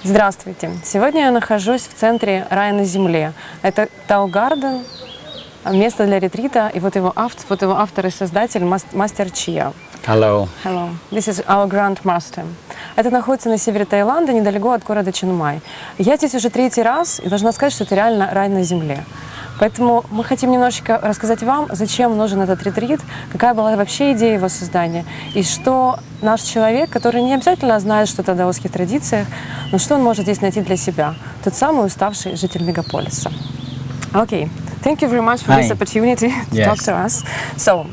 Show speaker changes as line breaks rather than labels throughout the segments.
Здравствуйте! Сегодня я нахожусь в центре рая на земле. Это Tao Garden, место для ретрита, и вот его автор и создатель Мастер Chia.
Hello.
Hello. This is our Grand Master. Это находится на севере Таиланда, недалеко от города Chiangmai. Я здесь уже 3-й раз, и должна сказать, что это реально рай на земле. Поэтому мы хотим немножечко рассказать вам, зачем нужен этот ретрит, какая была вообще идея его создания, и что наш человек, который не обязательно знает что-то о даосских традициях, но что он может здесь найти для себя, тот самый уставший житель мегаполиса. Okay, thank you very much for this opportunity to talk to us. So,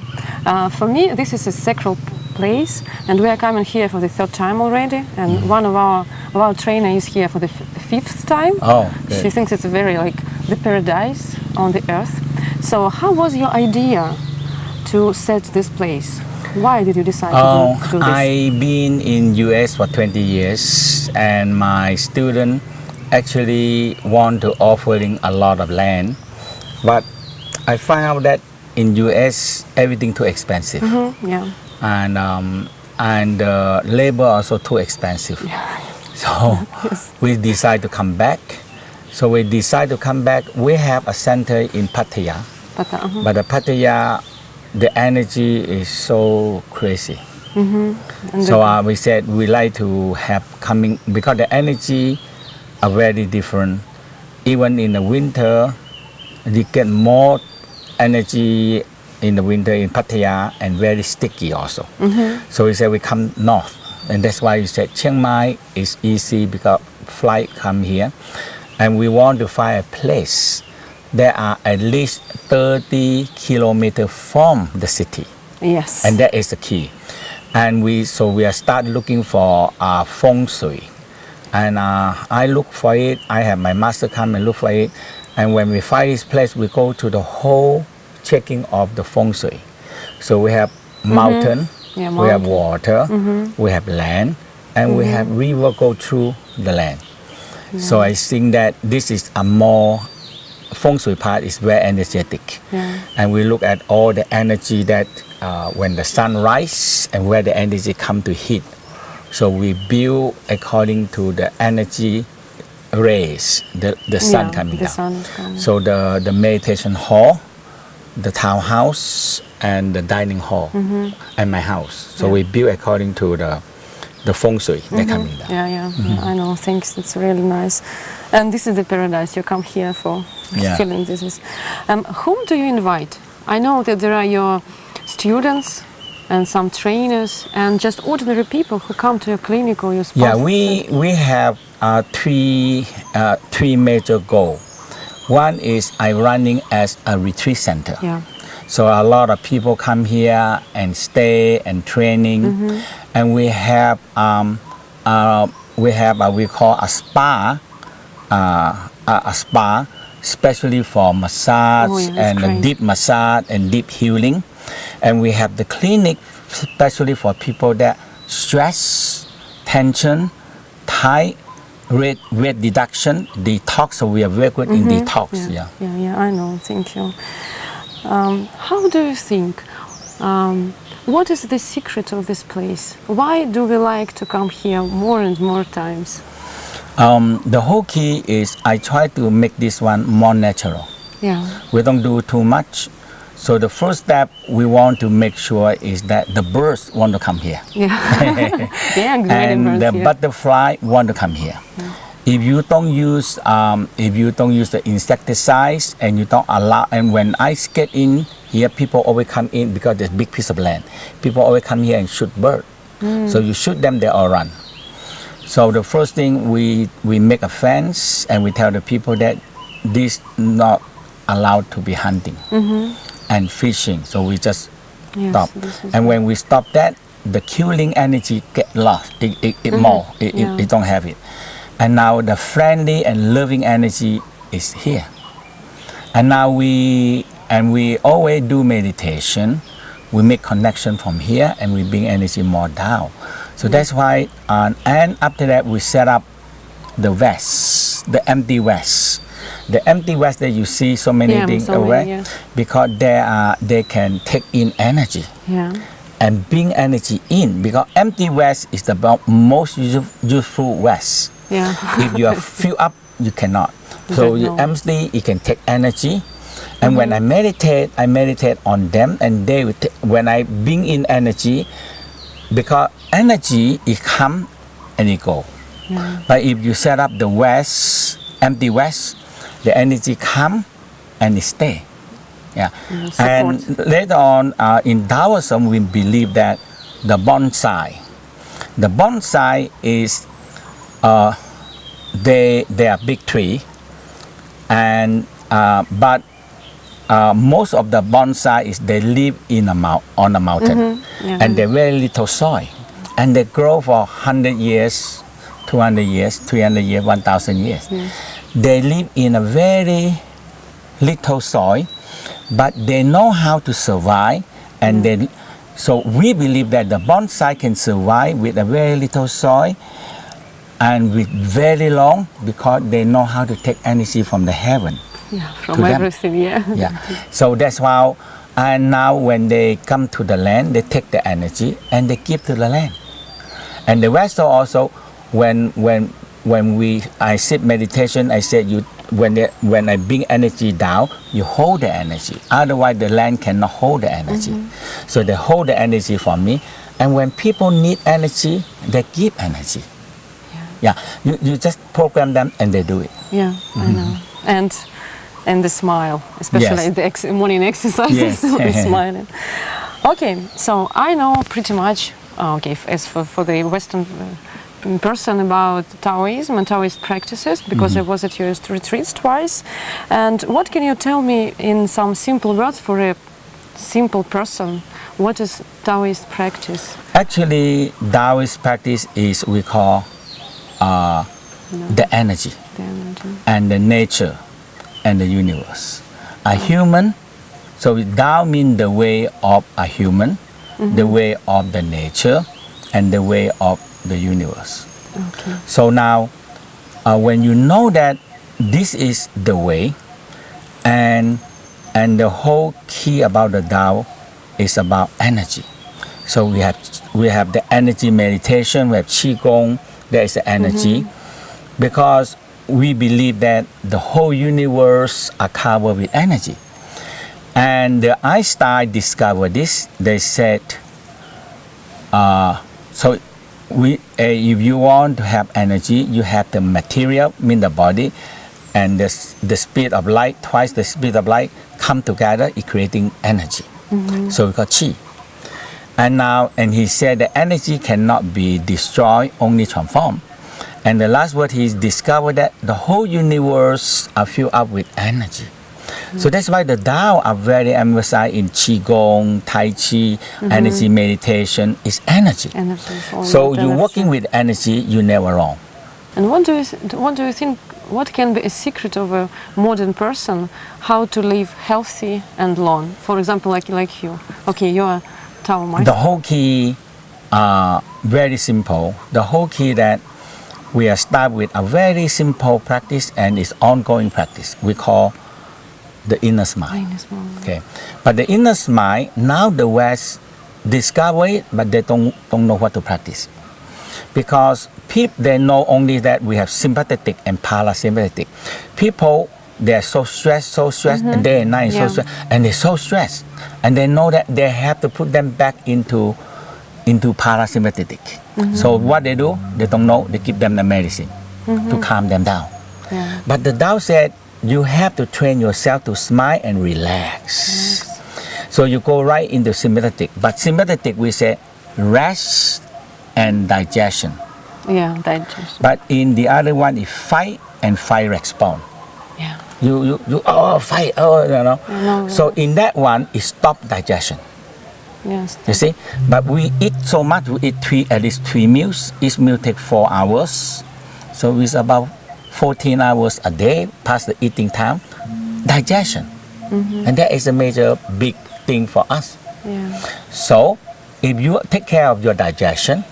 for me, this is a sacred place, and we are coming here for the 3rd time already, and one of our trainer is here for the 5th time.
Oh, good.
She thinks it's very like the paradise on the earth. So how was your idea to set this place? Why did you decide to do this?
I've been in US for 20 years, and my student actually want to offering a lot of land, but I find out that in US everything too expensive.
Yeah.
And labor also too expensive.
Yeah.
So we decide to come back. So we decide to come back. We have a center in Pattaya, but the Pattaya, the energy is so crazy. So we said we like to have coming, because the energy are very different. Even in the winter, you get more energy in the winter in Pattaya, and very sticky also. So we said we come north, and that's why we said Chiang Mai is easy because flight come here. And we want to find a place that are at least 30 kilometers from the city.
Yes.
And that is the key. And we are start looking for feng shui. And I look for it. I have my master come and look for it. And when we find this place, we go to the whole checking of the feng shui. So we have mountain, we have water, we have land, and we have river go through the land. So I think that this is a more feng shui part is very energetic. And we look at all the energy that when the sun rises and where the energy come to hit. So we build according to the energy rays, the sun coming down. So the meditation hall, the townhouse, and the dining hall, and my house. So we build according to the feng shui that coming down.
Yeah, I know. Thanks. It's really nice. And this is the paradise. You come here for feeling this is. Whom do you invite? I know that there are your students and some trainers and just ordinary people who come to your clinic or your spa.
Yeah, we have three major goals. One is I running as a retreat center.
Yeah.
So a lot of people come here and stay and training, and we have we call a spa, especially for massage and deep massage and deep healing, and we have the clinic especially for people that stress, tension, tight. Weight reduction, detox. So we are very good in detox. Yeah,
I know. Thank you. How do you think? What is the secret of this place? Why do we like to come here more and more times?
The whole key is I try to make this one more natural.
Yeah.
We don't do too much. So the first step we want to make sure is that the birds want to come here.
Yeah.
And the butterfly want to come here. If you don't use the insecticides and you don't allow, and when I get in here, people always come in because there's a big piece of land. People always come here and shoot birds. So you shoot them, they all run. So the first thing we make a fence and we tell the people that this not allowed to be hunting and fishing. So we just stop. And when we stop that, the killing energy get lost. It don't have it. And now the friendly and loving energy is here. And now we always do meditation. We make connection from here and we bring energy more down. So that's why, and after that we set up the vest, the empty vest. The empty vest that you see so many things away, because they can take in energy. and bring energy in, because empty vest is the most useful vest.
Yeah.
If you are filled up, you cannot. So you empty, it can take energy. And when I meditate on them, and they will when I bring in energy, because energy it come and it go.
Yeah.
But if you set up the vase, empty vase, the energy come and it stay. Yeah. And later on in Taoism, we believe that the bonsai is they are big tree, and but most of the bonsai is they live in on a mountain, and they're very little soil, and they grow for 100 years, 200 years, 300 years, 1,000 years. They live in a very little soil, but they know how to survive, and so we believe that the bonsai can survive with a very little soil and with very long, because they know how to take energy from the heaven.
Yeah, from everything,
yeah. So that's why, and now when they come to the land, they take the energy and they give to the land. And the vessel also, when I sit meditation, I said when I bring energy down, you hold the energy. Otherwise, the land cannot hold the energy. So they hold the energy from me. And when people need energy, they give energy. Yeah, you just program them and they do it.
Yeah, I know. And the smile, especially the morning exercises, the smiling. Okay, so I know pretty much, as for the Western person about Taoism and Taoist practices, because I was at your retreats twice. And what can you tell me in some simple words for a simple person? What is Taoist practice?
Actually, Taoist practice is we call the energy and the nature and the universe. A human, so Tao means the way of a human, the way of the nature, and the way of the universe. Okay. So now, when you know that this is the way, and the whole key about the Tao is about energy. So we have the energy meditation, we have Qigong, there is the energy, because we believe that the whole universe are covered with energy. And Einstein discovered this. They said, so if you want to have energy, you have the material, mean the body, and the speed of light, twice the speed of light, come together, it creating energy. So we call Qi. And he said the energy cannot be destroyed, only transformed. And the last word, he discovered that the whole universe are filled up with energy. So that's why the Tao are very emphasized in Qigong, Tai Chi, energy meditation is energy. So you're working with energy, you're never wrong.
And what do you think, what can be a secret of a modern person, how to live healthy and long? For example, like you. Okay, you're a Tao master.
The whole key, very simple. The whole key that we are start with a very simple practice, and it's ongoing practice. We call the inner smile. Okay, but the inner smile, now the West discover it, but they don't know what to practice, because people, they know only that we have sympathetic and parasympathetic. People, they are so stressed, and day and night so stressed, and they're so stressed, and they know that they have to put them back into parasympathetic. So what they do, they don't know, they give them the medicine to calm them down. But the Tao said, you have to train yourself to smile and relax. So you go right into sympathetic. But sympathetic, we say rest and digestion.
Yeah, digestion.
But in the other one is fight and fight response.
Yeah.
You fight, you know. So in that one, it stop digestion.
Yes.
You see, but we eat so much. We eat at least 3 meals. Each meal takes 4 hours, so it's about 14 hours a day past the eating time. Digestion, and that is a major big thing for us.
Yeah.
So, if you take care of your digestion,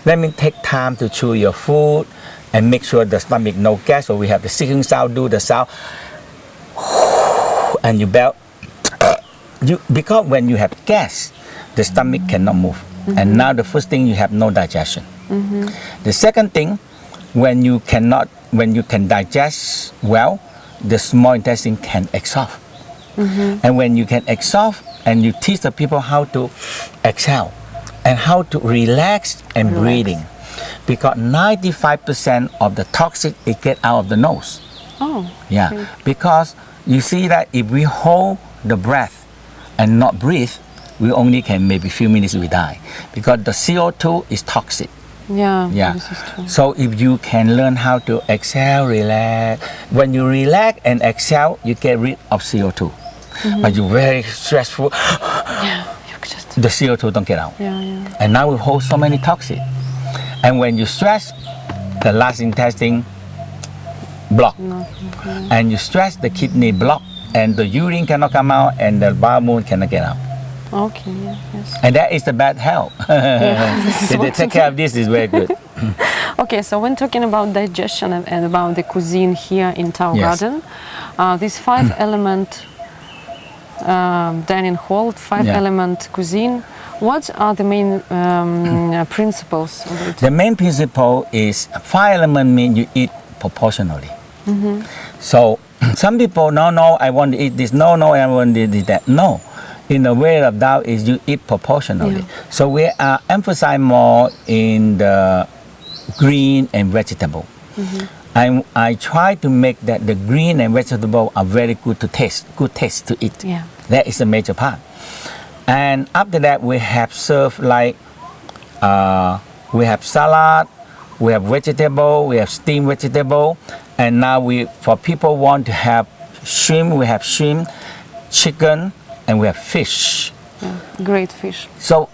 let me take time to chew your food and make sure the stomach no gas. So we have the singing sound, do the sound, and you belt. Because when you have gas, the stomach cannot move. And now the first thing, you have no digestion. The second thing, when you can digest well, the small intestine can exhaust. And when you can exhaust and you teach the people how to exhale and how to relax and breathing, because 95% of the toxic it get out of the nose.
Oh.
Yeah,
okay.
because you see that if we hold the breath and not breathe, we only can maybe few minutes we die, because the CO2 is toxic.
Yeah,
Yeah.
this is true.
So if you can learn how to exhale, relax. When you relax and exhale, you get rid of CO2. But you're very stressful,
Yeah, you could just.
the CO2 don't get out.
Yeah, yeah.
And now we hold so many toxic. And when you stress, the last intestine block. And you stress, the kidney block, and the urine cannot come out, and the bowel movement cannot get out.
Okay, yeah, yes.
And that is the bad health.
this is
So they
what
take care of this is very good.
Okay, so when talking about digestion and about the cuisine here in Tao
Yes.
Garden, these 5-element dining hall, 5-element cuisine, what are the main principles of it?
The main principle is 5 element mean you eat proportionally. So some people, no, I want to eat this, no, I want to eat that. No, in the way of Tao is you eat proportionally.
Yeah.
So we are emphasize more in the green and vegetable. I try to make that the green and vegetable are very good to taste, good taste to eat.
Yeah.
That is the major part. And after that, we have served like, we have salad, we have vegetable, we have steamed vegetable, and now for people want to have shrimp, we have shrimp, chicken, and we have fish.
Yeah. Great fish.
So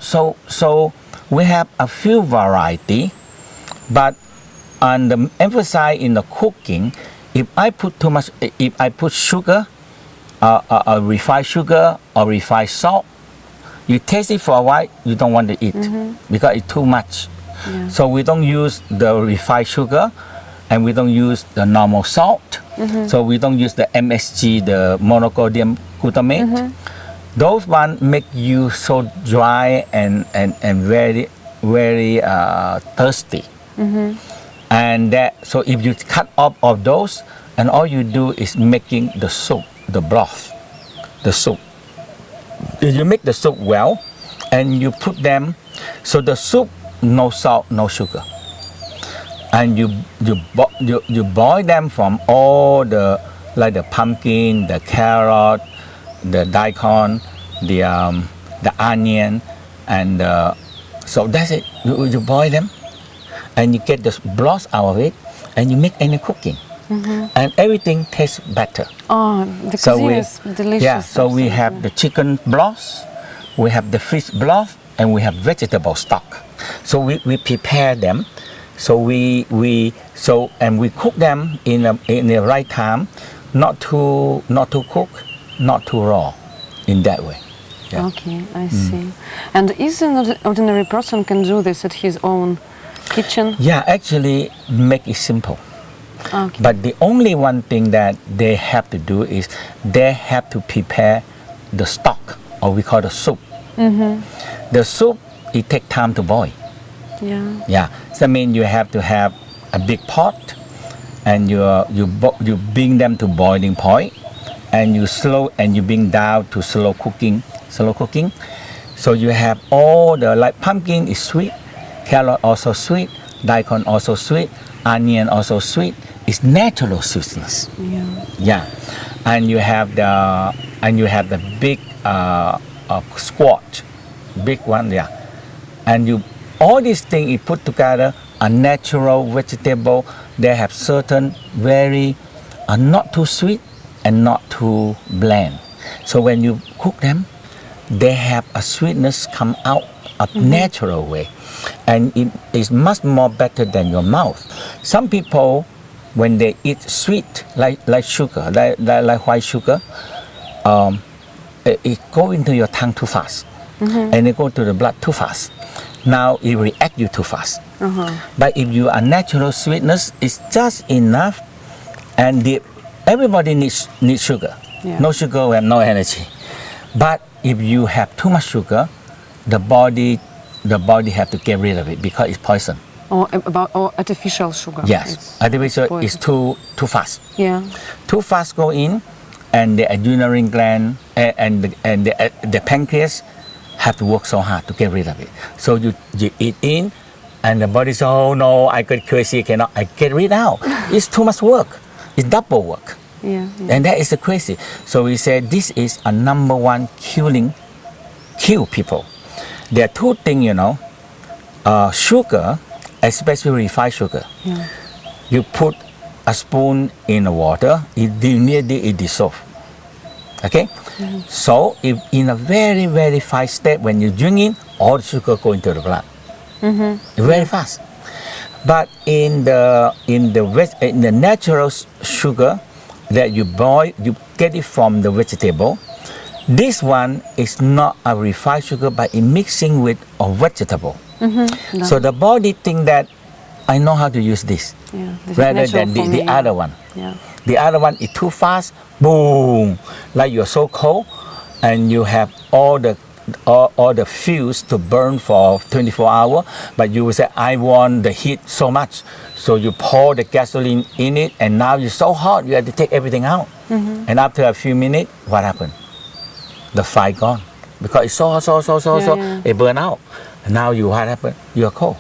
we have a few variety, but on the emphasize in the cooking, if I put too much, if I put sugar, refined sugar or refined salt, you taste it for a while, you don't want to eat because it's too much.
Yeah.
So we don't use the refined sugar, and we don't use the normal salt. So we don't use the MSG, the monocodium glutamate. Those one make you so dry and very thirsty. And so if you cut off of those, and all you do is making the soup, the broth, the soup. If you make the soup well, and you put them, so the soup no salt, no sugar, and you boil them from all the like the pumpkin, the carrot, the daikon, the onion, and so that's it. You boil them, and you get the broth out of it, and you make any cooking, and everything tastes better.
Oh, the cuisine is delicious.
Yeah, so we have the chicken broth, we have the fish broth, and we have vegetable stock. So we prepare them. So we cook them in the right time, not too cook, not too raw, in that way. Yeah.
Okay, I see. And is an ordinary person can do this at his own kitchen?
Yeah, actually make it simple.
Okay.
But the only one thing that they have to do is they have to prepare the stock, or we call the soup. The soup, it takes time to boil.
Yeah.
Yeah, so I mean you have to have a big pot, and you bring them to boiling point, and you bring down to slow cooking. So you have all the, like pumpkin is sweet, carrot also sweet, daikon also sweet, onion also sweet. It's natural sweetness.
Yeah.
Yeah, and you have the big squash, big one. Yeah, and all these things you put together are natural vegetable. They have certain very not too sweet and not too bland. So when you cook them, they have a sweetness come out a natural way, and it is much more better than your mouth. Some people, when they eat sweet like sugar, like white sugar, it go into your tongue too fast, and it go to the blood too fast. Now it react you too fast. But if you are natural sweetness, it's just enough, and everybody needs sugar.
Yeah.
No sugar, we have no energy. But if you have too much sugar, the body have to get rid of it because it's poison.
Or artificial sugar.
Yes, artificial is too fast.
Yeah.
Too fast go in, and the adrenal gland and the pancreas have to work so hard to get rid of it. So you eat in, and the body says, oh no, I got crazy, cannot, I get rid out. It's too much work. It's double work.
Yeah.
And that is the crazy. So we say this is a number one kill people. There are two things, sugar, especially refined sugar.
Yeah.
You put a spoon in the water, immediately it dissolves. Okay? Mm-hmm. So if in a very, very fine state, when you drink it, all the sugar go into the blood. Mm-hmm. Very fast. But in the natural sugar that you boil, you get it from the vegetable. This one is not a refined sugar, but it's mixing with a vegetable. Mm-hmm. No. So the body think that I know how to use this, rather than the other one.
Yeah.
The other one is too fast, boom, like you're so cold, and you have all the fuels to burn for 24 hours, but you will say, I want the heat so much. So you pour the gasoline in it, and now you're so hot, you have to take everything out. Mm-hmm. And after a few minutes, what happened? The fire gone. Because it's so, it burn out. And now what happened? You're cold.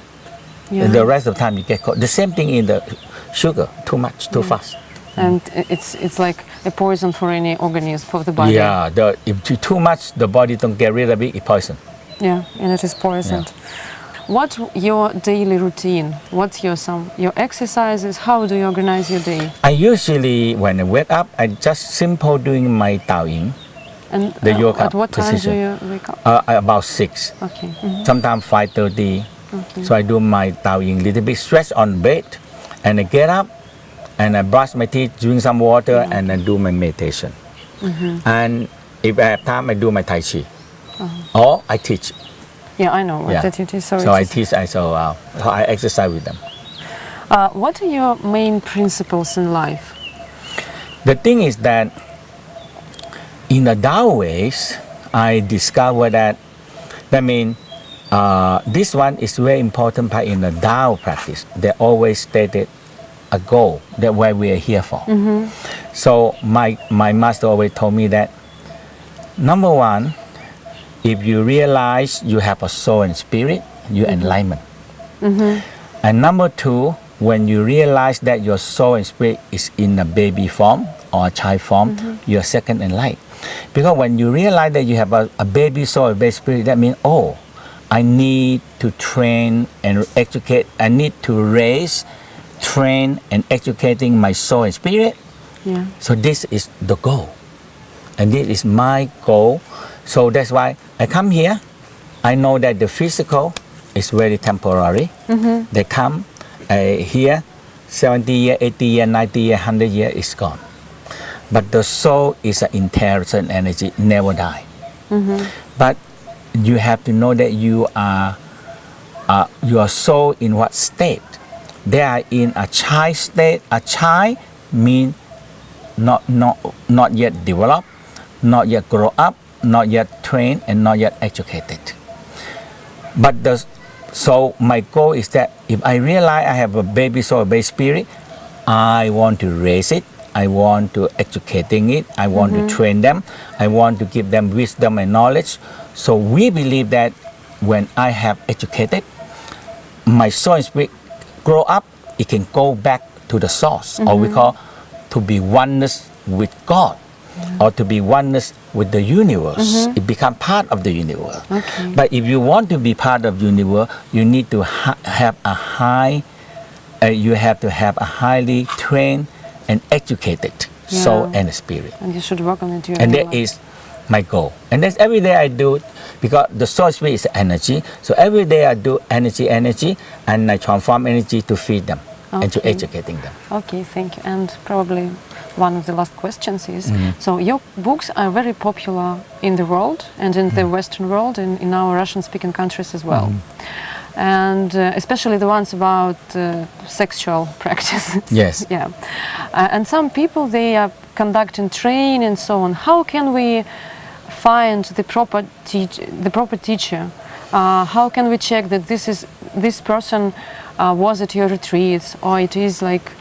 Yeah. And the rest of the time you get cold. The same thing in the sugar, too much, too fast.
And it's like a poison for any organism, for the body.
Yeah, if too much, the body don't get rid of it, it's poison.
Yeah, and it is poisoned. Yeah. What's your daily routine? What's your exercises? How do you organize your day?
I usually, when I wake up, I just simple doing my Tao Yin.
And
the yoga
at what time
position.
do you wake up?
About 6.
Okay. Mm-hmm.
Sometimes 5:30. Okay. So I do my Tao Yin, little bit stretch on bed, and I get up, and I brush my teeth, drink some water, and I do my meditation. Mm-hmm. And if I have time, I do my Tai Chi. Or I teach.
Yeah, I know that you teach.
So I teach, so I exercise with them.
What are your main principles in life?
The thing is that in the Tao ways, I discovered that means this one is very important part in the Tao practice. They always stated a goal that what we are here for. Mm-hmm. So my master always told me that, number one, if you realize you have a soul and spirit, you enlightenment. Mm-hmm. And number two, when you realize that your soul and spirit is in a baby form or a child form, you're second in light. Because when you realize that you have a baby soul, a baby spirit, that means, I need to train and educate. I need to raise, train, and educating my soul and spirit. Yeah. So this is the goal. And this is my goal. So that's why I come here. I know that the physical is very temporary. Mm-hmm. They come here, 70 years, 80 years, 90 years, 100 years, is gone. But the soul is an intelligent energy, never die. Mm-hmm. But you have to know that you are your soul in what state. They are in a child state. A child means not yet developed, not yet grow up, not yet trained, and not yet educated. But so my goal is that if I realize I have a baby soul, a baby spirit, I want to raise it. I want to educating it. I want to train them. I want to give them wisdom and knowledge. So we believe that when I have educated, my soul and spirit grow up, it can go back to the source, or we call to be oneness with God, or to be oneness with the universe. It become part of the universe. Okay. But if you want to be part of the universe, you need to have a highly trained and educated soul and spirit.
And you should work on it.
And that is my goal. And that's every day I do it, because the soul spirit is energy. So every day I do energy, and I transform energy to feed them and to educating them.
Okay, thank you. And probably one of the last questions is, so your books are very popular in the world and in the Western world, and in our Russian-speaking countries as well. And especially the ones about sexual practices.
Yes.
Yeah. And some people, they are conducting training and so on. How can we find the proper teacher? How can we check that this person was it your retreats, or it is like,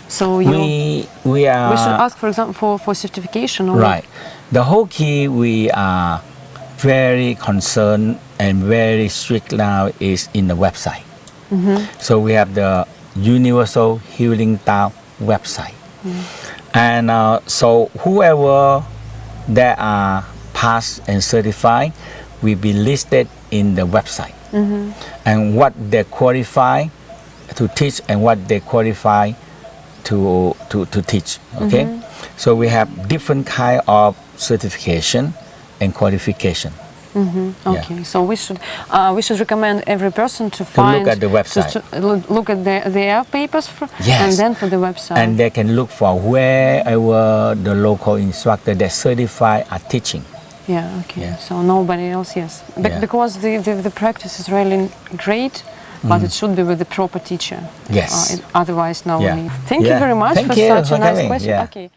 so you...
We are...
We should ask, for example, for certification. Or
Right. The whole key we are very concerned and very strict now is in the website. So we have the Universal Healing Tao website. And so whoever that are passed and certified will be listed in the website. And what they qualify to teach and what they qualify to teach. Okay? So we have different kind of certification and qualification.
Okay, so we should recommend every person to find,
look at the website.
to look at their papers,
Yes.
and then for the website.
And they can look for wherever the local instructor that certified are teaching.
Yeah, okay.
Yeah.
So nobody else, yes.
Yeah.
Because the practice is really great, but it should be with the proper teacher.
Yes.
Otherwise, no
Yeah.
need. Thank you
Yeah.
very much
Thank
for
you
such
for
a nice
coming.
question.
Yeah.
Okay.